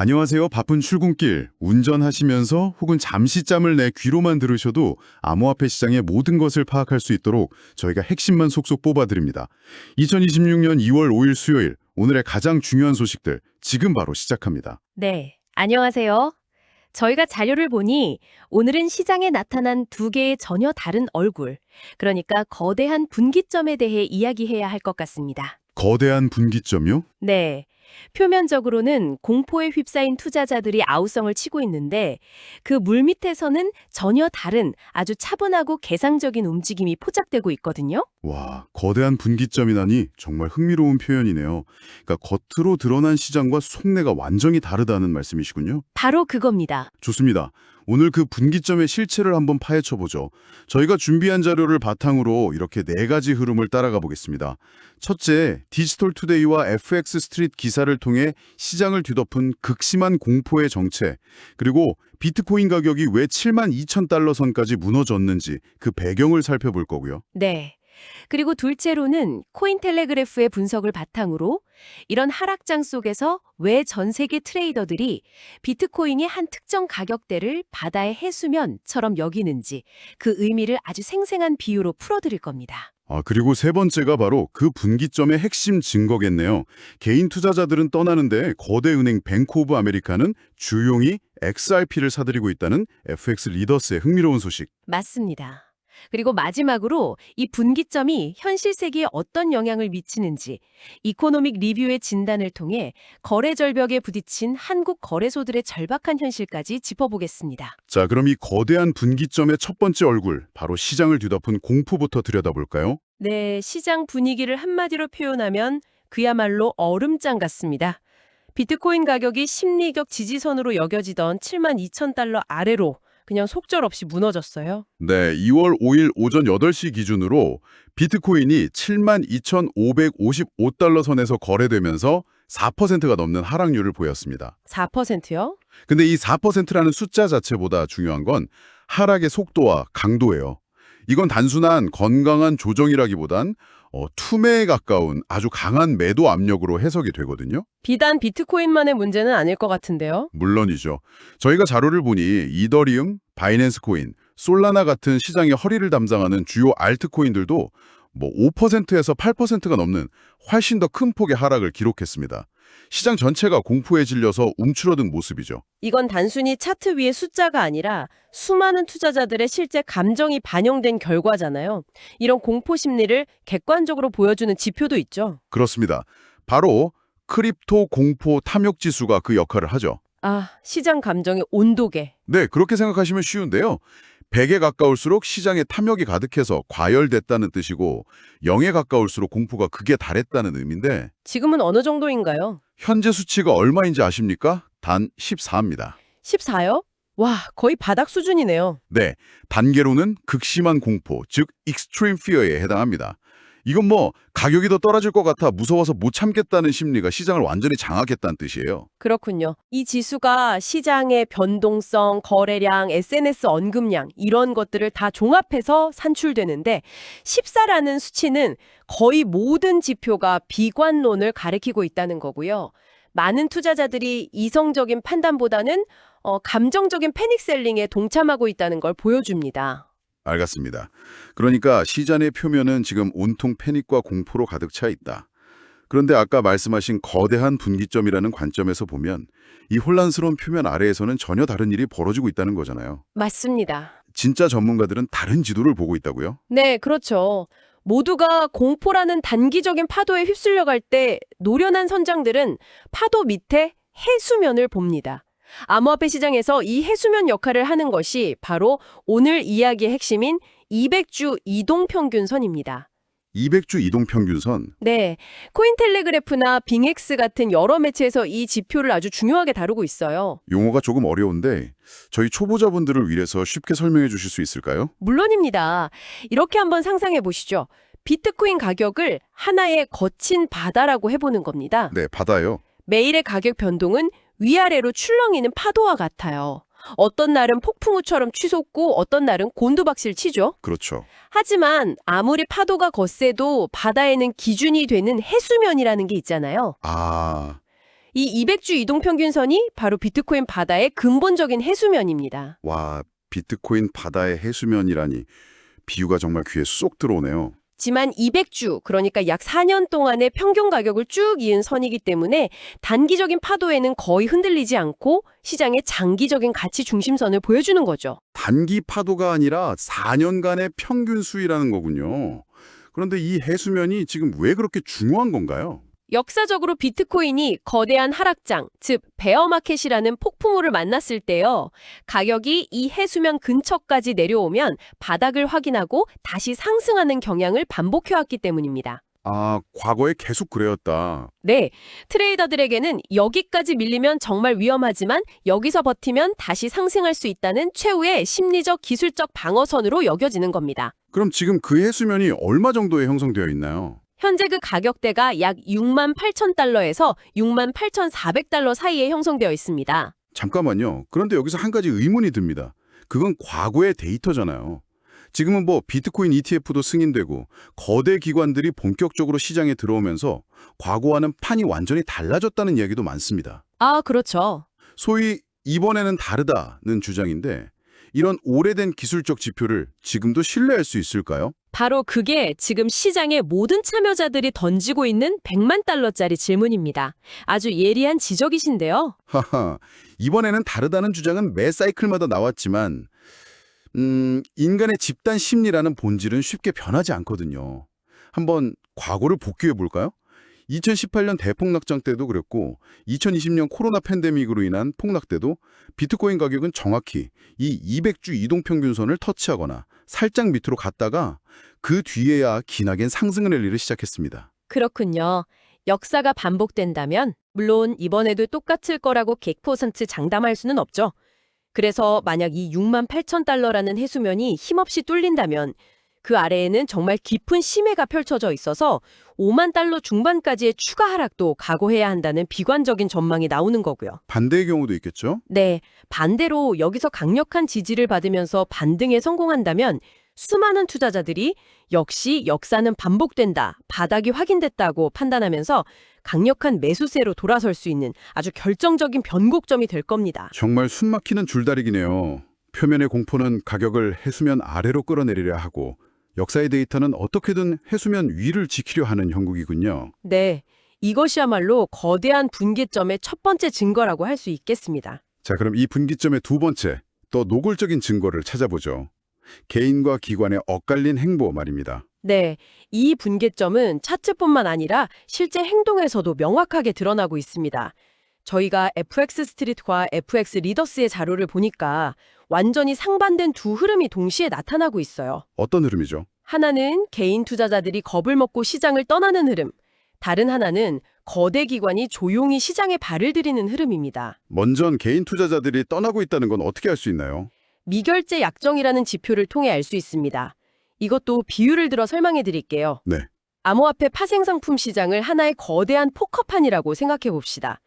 안녕하세요. 바쁜 출근길, 운전하시면서 혹은 잠시짬을 내 귀로만 들으셔도 암호화폐 시장의 모든 것을 파악할 수 있도록 저희가 핵심만 속속 뽑아드립니다. 2026년 2월 5일 수요일, 오늘의 가장 중요한 소식들 지금 바로 시작합니다. 네, 안녕하세요. 저희가 자료를 보니 오늘은 시장에 나타난 두 개의 전혀 다른 얼굴, 그러니까 거대한 분기점에 대해 이야기해야 할 것 같습니다. 거대한 분기점이요? 네, 표면적으로는 공포에 휩싸인 투자자들이 아우성을 치고 있는데 그 물밑에서는 전혀 다른 아주 차분하고 개상적인 움직임이 포착되고 있거든요. 와, 거대한 분기점이라니 정말 흥미로운 표현이네요. 그러니까 겉으로 드러난 시장과 속내가 완전히 다르다는 말씀이시군요. 바로 그겁니다. 좋습니다. 오늘 그 분기점의 실체를 한번 파헤쳐보죠. 저희가 준비한 자료를 바탕으로 이렇게 네 가지 흐름을 따라가 보겠습니다. 첫째, 디지털 투데이와 FX 스트릿 기사를 통해 시장을 뒤덮은 극심한 공포의 정체, 그리고 비트코인 가격이 왜 72,000달러 선까지 무너졌는지 그 배경을 살펴볼 거고요. 네. 그리고 둘째로는 코인텔레그래프의 분석을 바탕으로 이런 하락장 속에서 왜 전 세계 트레이더들이 비트코인이 한 특정 가격대를 바다의 해수면처럼 여기는지 그 의미를 아주 생생한 비유로 풀어드릴 겁니다. 그리고 세 번째가 바로 그 분기점의 핵심 증거겠네요. 개인 투자자들은 떠나는데 거대 은행 뱅크 오브 아메리카는 주용이 XRP를 사들이고 있다는 FX 리더스의 흥미로운 소식. 맞습니다. 그리고 마지막으로 이 분기점이 현실 세계에 어떤 영향을 미치는지 이코노믹 리뷰의 진단을 통해 거래 절벽에 부딪힌 한국 거래소들의 절박한 현실까지 짚어보겠습니다. 자, 그럼 이 거대한 분기점의 첫 번째 얼굴, 바로 시장을 뒤덮은 공포부터 들여다볼까요? 네, 시장 분위기를 한마디로 표현하면 그야말로 얼음장 같습니다. 비트코인 가격이 심리적 지지선으로 여겨지던 72,000달러 아래로 그냥 속절없이 무너졌어요. 네, 2월 5일 오전 8시 기준으로 비트코인이 72,555달러 선에서 거래되면서 4%가 넘는 하락률을 보였습니다. 4%요? 근데 이 4%라는 숫자 자체보다 중요한 건 하락의 속도와 강도예요. 이건 단순한 건강한 조정이라기보단 투매에 가까운 아주 강한 매도 압력으로 해석이 되거든요. 비단 비트코인만의 문제는 아닐 것 같은데요. 물론이죠. 저희가 자료를 보니 이더리움, 바이낸스 코인, 솔라나 같은 시장의 허리를 담당하는 주요 알트코인들도 5%에서 8%가 넘는 훨씬 더 큰 폭의 하락을 기록했습니다. 시장 전체가 공포에 질려서 움츠러든 모습이죠. 이건 단순히 차트 위의 숫자가 아니라 수많은 투자자들의 실제 감정이 반영된 결과잖아요. 이런 공포 심리를 객관적으로 보여주는 지표도 있죠. 그렇습니다. 바로 크립토 공포 탐욕 지수가 그 역할을 하죠. 아, 시장 감정의 온도계. 네, 그렇게 생각하시면 쉬운데요. 100에 가까울수록 시장에 탐욕이 가득해서 과열됐다는 뜻이고 0에 가까울수록 공포가 극에 달했다는 의미인데 지금은 어느 정도인가요? 현재 수치가 얼마인지 아십니까? 단 14입니다. 14요? 와, 거의 바닥 수준이네요. 네, 단계로는 극심한 공포, 즉 extreme fear에 해당합니다. 이건 가격이 더 떨어질 것 같아 무서워서 못 참겠다는 심리가 시장을 완전히 장악했다는 뜻이에요. 그렇군요. 이 지수가 시장의 변동성, 거래량, SNS 언급량 이런 것들을 다 종합해서 산출되는데 14라는 수치는 거의 모든 지표가 비관론을 가리키고 있다는 거고요. 많은 투자자들이 이성적인 판단보다는 감정적인 패닉셀링에 동참하고 있다는 걸 보여줍니다. 알겠습니다. 그러니까 시장의 표면은 지금 온통 패닉과 공포로 가득 차 있다. 그런데 아까 말씀하신 거대한 분기점이라는 관점에서 보면 이 혼란스러운 표면 아래에서는 전혀 다른 일이 벌어지고 있다는 거잖아요. 맞습니다. 진짜 전문가들은 다른 지도를 보고 있다고요? 네, 그렇죠. 모두가 공포라는 단기적인 파도에 휩쓸려갈 때 노련한 선장들은 파도 밑에 해수면을 봅니다. 암호화폐 시장에서 이 해수면 역할을 하는 것이 바로 오늘 이야기의 핵심인 200주 이동평균선입니다. 200주 이동평균선. 네, 코인텔레그래프나 빙엑스 같은 여러 매체에서 이 지표를 아주 중요하게 다루고 있어요. 용어가 조금 어려운데 저희 초보자분들을 위해서 쉽게 설명해 주실 수 있을까요? 물론입니다. 이렇게 한번 상상해 보시죠. 비트코인 가격을 하나의 거친 바다라고 해보는 겁니다. 네, 받아요. 매일의 가격 변동은 위아래로 출렁이는 파도와 같아요. 어떤 날은 폭풍우처럼 치솟고 어떤 날은 곤두박질 치죠. 그렇죠. 하지만 아무리 파도가 거세도 바다에는 기준이 되는 해수면이라는 게 있잖아요. 아, 이 200주 이동평균선이 바로 비트코인 바다의 근본적인 해수면입니다. 와, 비트코인 바다의 해수면이라니 비유가 정말 귀에 쏙 들어오네요. 지만 200주, 그러니까 약 4년 동안의 평균 가격을 쭉 이은 선이기 때문에 단기적인 파도에는 거의 흔들리지 않고 시장의 장기적인 가치 중심선을 보여주는 거죠. 단기 파도가 아니라 4년간의 평균 수위라는 거군요. 그런데 이 해수면이 지금 왜 그렇게 중요한 건가요? 역사적으로 비트코인이 거대한 하락장, 즉 베어마켓이라는 폭풍우를 만났을 때요. 가격이 이 해수면 근처까지 내려오면 바닥을 확인하고 다시 상승하는 경향을 반복해왔기 때문입니다. 아, 과거에 계속 그래왔다. 네, 트레이더들에게는 여기까지 밀리면 정말 위험하지만 여기서 버티면 다시 상승할 수 있다는 최후의 심리적 기술적 방어선으로 여겨지는 겁니다. 그럼 지금 그 해수면이 얼마 정도에 형성되어 있나요? 현재 그 가격대가 약 68,000달러에서 68,400달러 사이에 형성되어 있습니다. 잠깐만요. 그런데 여기서 한 가지 의문이 듭니다. 그건 과거의 데이터잖아요. 지금은 뭐 비트코인 ETF도 승인되고 거대 기관들이 본격적으로 시장에 들어오면서 과거와는 판이 완전히 달라졌다는 이야기도 많습니다. 아, 그렇죠. 소위 이번에는 다르다는 주장인데 이런 오래된 기술적 지표를 지금도 신뢰할 수 있을까요? 바로 그게 지금 시장의 모든 참여자들이 던지고 있는 100만 달러짜리 질문입니다. 아주 예리한 지적이신데요. 하하, 이번에는 다르다는 주장은 매 사이클마다 나왔지만 인간의 집단 심리라는 본질은 쉽게 변하지 않거든요. 한번 과거를 복귀해 볼까요? 2018년 대폭락장 때도 그랬고 2020년 코로나 팬데믹으로 인한 폭락 때도 비트코인 가격은 정확히 이 200주 이동평균선을 터치하거나 살짝 밑으로 갔다가 그 뒤에야 기나긴 상승을 랠리를 시작했습니다. 그렇군요. 역사가 반복된다면 물론 이번에도 똑같을 거라고 100% 장담할 수는 없죠. 그래서 만약 이 68,000달러라는 해수면이 힘없이 뚫린다면 그 아래에는 정말 깊은 심해가 펼쳐져 있어서 5만 달러 중반까지의 추가 하락도 각오해야 한다는 비관적인 전망이 나오는 거고요. 반대의 경우도 있겠죠? 네, 반대로 여기서 강력한 지지를 받으면서 반등에 성공한다면 수많은 투자자들이 역시 역사는 반복된다, 바닥이 확인됐다고 판단하면서 강력한 매수세로 돌아설 수 있는 아주 결정적인 변곡점이 될 겁니다. 정말 숨막히는 줄다리기네요. 표면의 공포는 가격을 해수면 아래로 끌어내리려 하고 역사의 데이터는 어떻게든 해수면 위를 지키려 하는 형국이군요. 네, 이것이야말로 거대한 분기점의 첫 번째 증거라고 할 수 있겠습니다. 자, 그럼 이 분기점의 두 번째, 더 노골적인 증거를 찾아보죠. 개인과 기관의 엇갈린 행보 말입니다. 네, 이 분기점은 차트뿐만 아니라 실제 행동에서도 명확하게 드러나고 있습니다. 저희가 FX 스트릿과 FX 리더스의 자료를 보니까 완전히 상반된 두 흐름이 동시에 나타나고 있어요. 어떤 흐름이죠? 하나는 개인 투자자들이 겁을 먹고 시장을 떠나는 흐름, 다른 하나는 거대 기관이 조용히 시장에 발을 들이는 흐름입니다. 먼저 개인 투자자들이 떠나고 있다는 건 어떻게 알 수 있나요? 미결제 약정이라는 지표를 통해 알 수 있습니다. 이것도 비유를 들어 설명해 드릴게요. 네. 암호화폐 파생상품 시장을 하나의 거대한 포커판이라고 생각해 봅시다.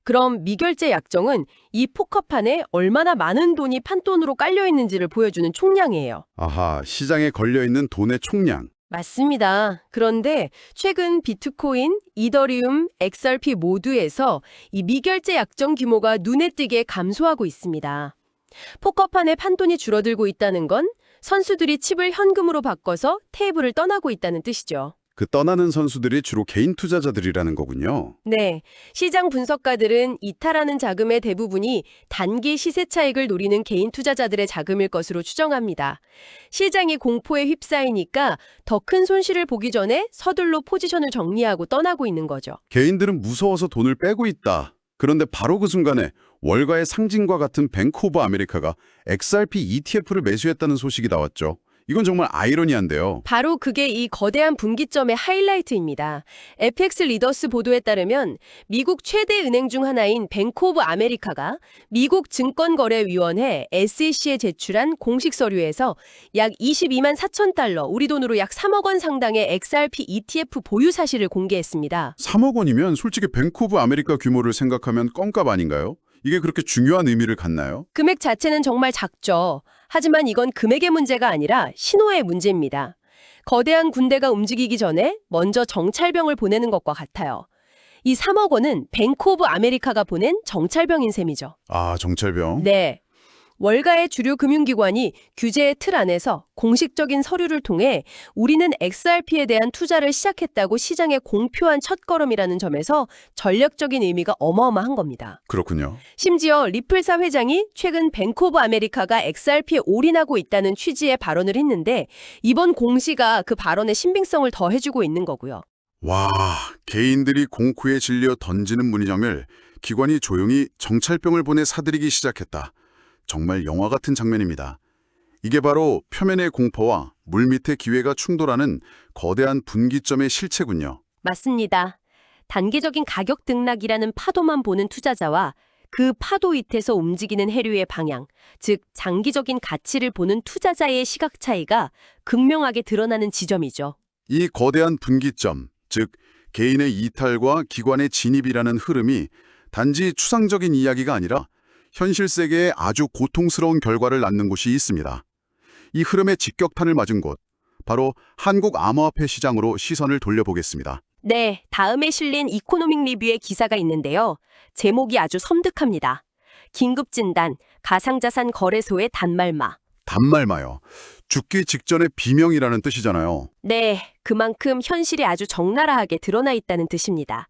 그럼 미결제 약정은 이 포커판에 얼마나 많은 돈이 판돈으로 깔려 있는지를 보여주는 총량이에요. 아하, 시장에 걸려있는 돈의 총량. 맞습니다. 그런데 최근 비트코인, 이더리움, XRP 모두에서 이 미결제 약정 규모가 눈에 띄게 감소하고 있습니다. 포커판의 판돈이 줄어들고 있다는 건 선수들이 칩을 현금으로 바꿔서 테이블을 떠나고 있다는 뜻이죠. 그 떠나는 선수들이 주로 개인 투자자들이라는 거군요. 네, 시장 분석가들은 이탈하는 자금의 대부분이 단기 시세 차익을 노리는 개인 투자자들의 자금일 것으로 추정합니다. 시장이 공포에 휩싸이니까 더 큰 손실을 보기 전에 서둘러 포지션을 정리하고 떠나고 있는 거죠. 개인들은 무서워서 돈을 빼고 있다. 그런데 바로 그 순간에 월가의 상징과 같은 뱅크 오브 아메리카가 XRP ETF를 매수했다는 소식이 나왔죠. 이건 정말 아이러니한데요. 바로 그게 이 거대한 분기점의 하이라이트입니다. FX 리더스 보도에 따르면 미국 최대 은행 중 하나인 뱅크 오브 아메리카가 미국 증권거래위원회 SEC에 제출한 공식 서류에서 약 22만 4천 달러, 우리 돈으로 약 3억 원 상당의 XRP ETF 보유 사실을 공개했습니다. 3억 원이면 솔직히 뱅크 오브 아메리카 규모를 생각하면 껌값 아닌가요? 이게 그렇게 중요한 의미를 갖나요? 금액 자체는 정말 작죠. 하지만 이건 금액의 문제가 아니라 신호의 문제입니다. 거대한 군대가 움직이기 전에 먼저 정찰병을 보내는 것과 같아요. 이 3억 원은 뱅크 오브 아메리카가 보낸 정찰병인 셈이죠. 아, 정찰병. 네. 월가의 주류 금융기관이 규제의 틀 안에서 공식적인 서류를 통해 우리는 XRP에 대한 투자를 시작했다고 시장에 공표한 첫걸음이라는 점에서 전략적인 의미가 어마어마한 겁니다. 그렇군요. 심지어 리플사 회장이 최근 뱅크 오브 아메리카가 XRP에 올인하고 있다는 취지의 발언을 했는데 이번 공시가 그 발언의 신빙성을 더해주고 있는 거고요. 와, 개인들이 공포에 질려 던지는 문의점을 기관이 조용히 정찰병을 보내 사들이기 시작했다. 정말 영화 같은 장면입니다. 이게 바로 표면의 공포와 물밑의 기회가 충돌하는 거대한 분기점의 실체군요. 맞습니다. 단기적인 가격 등락이라는 파도만 보는 투자자와 그 파도 밑에서 움직이는 해류의 방향, 즉 장기적인 가치를 보는 투자자의 시각 차이가 극명하게 드러나는 지점이죠. 이 거대한 분기점, 즉 개인의 이탈과 기관의 진입이라는 흐름이 단지 추상적인 이야기가 아니라 현실 세계에 아주 고통스러운 결과를 낳는 곳이 있습니다. 이 흐름에 직격탄을 맞은 곳, 바로 한국 암호화폐 시장으로 시선을 돌려보겠습니다. 네, 다음에 실린 이코노믹 리뷰의 기사가 있는데요. 제목이 아주 섬뜩합니다. 긴급진단, 가상자산 거래소의 단말마. 단말마요. 죽기 직전의 비명이라는 뜻이잖아요. 네, 그만큼 현실이 아주 적나라하게 드러나 있다는 뜻입니다.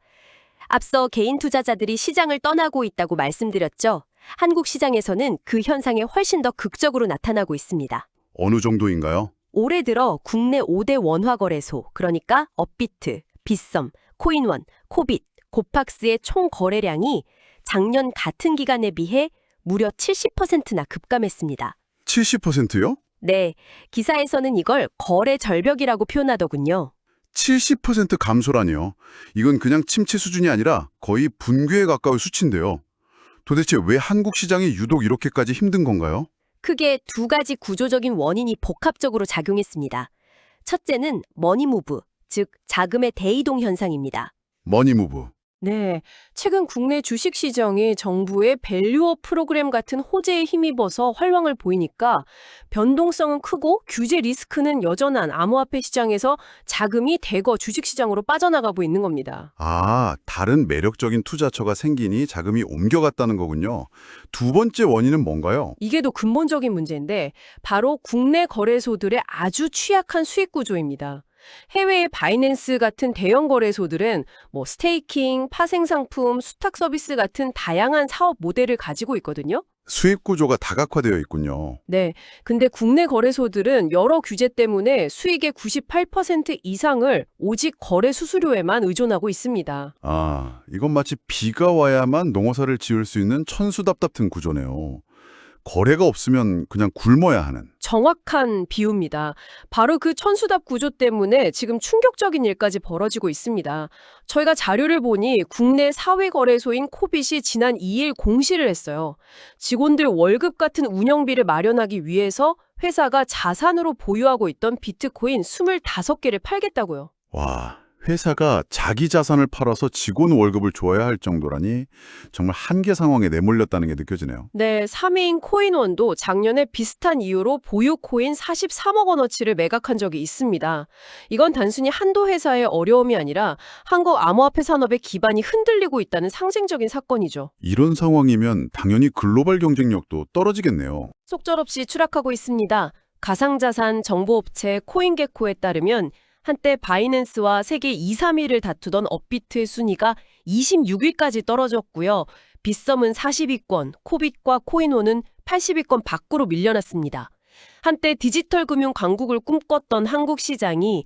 앞서 개인 투자자들이 시장을 떠나고 있다고 말씀드렸죠. 한국 시장에서는 그 현상이 훨씬 더 극적으로 나타나고 있습니다. 어느 정도인가요? 올해 들어 국내 5대 원화 거래소, 그러니까 업비트, 빗썸, 코인원, 코빗, 고팍스의 총 거래량이 작년 같은 기간에 비해 무려 70%나 급감했습니다. 70%요? 네, 기사에서는 이걸 거래 절벽이라고 표현하더군요. 70% 감소라니요. 이건 그냥 침체 수준이 아니라 거의 붕괴에 가까울 수치인데요. 도대체 왜 한국 시장이 유독 이렇게까지 힘든 건가요? 크게 두 가지 구조적인 원인이 복합적으로 작용했습니다. 첫째는 머니무브, 즉 자금의 대이동 현상입니다. 머니무브. 네, 최근 국내 주식시장이 정부의 밸류업 프로그램 같은 호재에 힘입어서 활황을 보이니까 변동성은 크고 규제 리스크는 여전한 암호화폐 시장에서 자금이 대거 주식시장으로 빠져나가고 있는 겁니다. 아, 다른 매력적인 투자처가 생기니 자금이 옮겨갔다는 거군요. 두 번째 원인은 뭔가요? 이게 더 근본적인 문제인데 바로 국내 거래소들의 아주 취약한 수익 구조입니다. 해외의 바이낸스 같은 대형 거래소들은 스테이킹, 파생상품, 수탁 서비스 같은 다양한 사업 모델을 가지고 있거든요. 수익 구조가 다각화되어 있군요. 네, 근데 국내 거래소들은 여러 규제 때문에 수익의 98% 이상을 오직 거래 수수료에만 의존하고 있습니다. 아, 이건 마치 비가 와야만 농어사를 지을 수 있는 천수답답한 구조네요. 거래가 없으면 그냥 굶어야 하는. 정확한 비유입니다. 바로 그 천수답 구조 때문에 지금 충격적인 일까지 벌어지고 있습니다. 저희가 자료를 보니 국내 사회거래소인 코빗이 지난 2일 공시를 했어요. 직원들 월급 같은 운영비를 마련하기 위해서 회사가 자산으로 보유하고 있던 비트코인 25개를 팔겠다고요. 와, 회사가 자기 자산을 팔아서 직원 월급을 줘야 할 정도라니 정말 한계 상황에 내몰렸다는 게 느껴지네요. 네, 3위인 코인원도 작년에 비슷한 이유로 보유 코인 43억 원어치를 매각한 적이 있습니다. 이건 단순히 한도 회사의 어려움이 아니라 한국 암호화폐 산업의 기반이 흔들리고 있다는 상징적인 사건이죠. 이런 상황이면 당연히 글로벌 경쟁력도 떨어지겠네요. 속절없이 추락하고 있습니다. 가상자산 정보업체 코인게코에 따르면 한때 바이낸스와 세계 2, 3위를 다투던 업비트의 순위가 26위까지 떨어졌고요. 빗썸은 40위권, 코빗과 코인원은 80위권 밖으로 밀려났습니다. 한때 디지털 금융 강국을 꿈꿨던 한국 시장이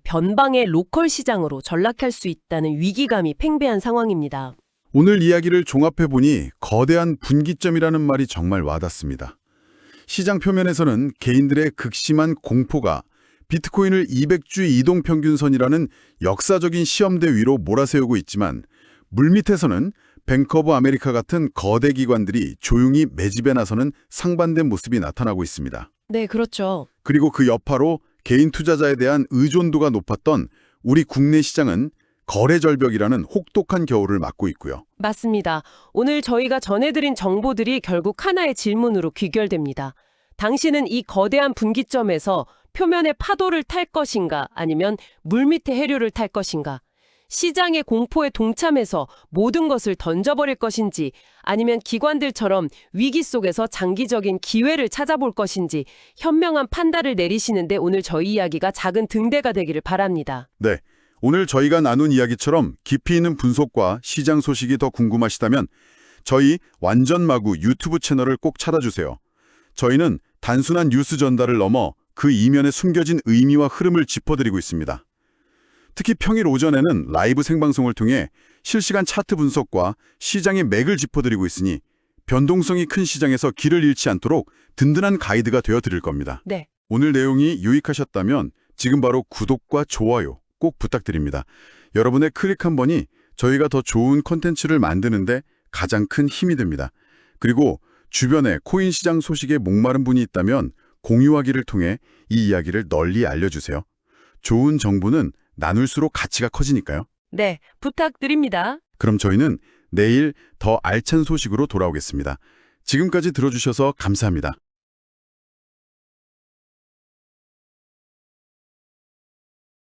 변방의 로컬 시장으로 전락할 수 있다는 위기감이 팽배한 상황입니다. 오늘 이야기를 종합해보니 거대한 분기점이라는 말이 정말 와닿습니다. 시장 표면에서는 개인들의 극심한 공포가 비트코인을 200주 이동평균선이라는 역사적인 시험대 위로 몰아세우고 있지만 물밑에서는 뱅크 오브 아메리카 같은 거대 기관들이 조용히 매집에 나서는 상반된 모습이 나타나고 있습니다. 네, 그렇죠. 그리고 그 여파로 개인 투자자에 대한 의존도가 높았던 우리 국내 시장은 거래 절벽이라는 혹독한 겨울을 맞고 있고요. 맞습니다. 오늘 저희가 전해드린 정보들이 결국 하나의 질문으로 귀결됩니다. 당신은 이 거대한 분기점에서 표면의 파도를 탈 것인가 아니면 물밑의 해류를 탈 것인가? 시장의 공포에 동참해서 모든 것을 던져버릴 것인지 아니면 기관들처럼 위기 속에서 장기적인 기회를 찾아볼 것인지 현명한 판단을 내리시는데 오늘 저희 이야기가 작은 등대가 되기를 바랍니다. 네, 오늘 저희가 나눈 이야기처럼 깊이 있는 분석과 시장 소식이 더 궁금하시다면 저희 완전 마구 유튜브 채널을 꼭 찾아주세요. 저희는 단순한 뉴스 전달을 넘어 그 이면에 숨겨진 의미와 흐름을 짚어드리고 있습니다. 특히 평일 오전에는 라이브 생방송을 통해 실시간 차트 분석과 시장의 맥을 짚어드리고 있으니 변동성이 큰 시장에서 길을 잃지 않도록 든든한 가이드가 되어드릴 겁니다. 네. 오늘 내용이 유익하셨다면 지금 바로 구독과 좋아요 꼭 부탁드립니다. 여러분의 클릭 한 번이 저희가 더 좋은 콘텐츠를 만드는데 가장 큰 힘이 됩니다. 그리고 주변에 코인 시장 소식에 목마른 분이 있다면 공유하기를 통해 이 이야기를 널리 알려주세요. 좋은 정보는 나눌수록 가치가 커지니까요. 네, 부탁드립니다. 그럼 저희는 내일 더 알찬 소식으로 돌아오겠습니다. 지금까지 들어주셔서 감사합니다.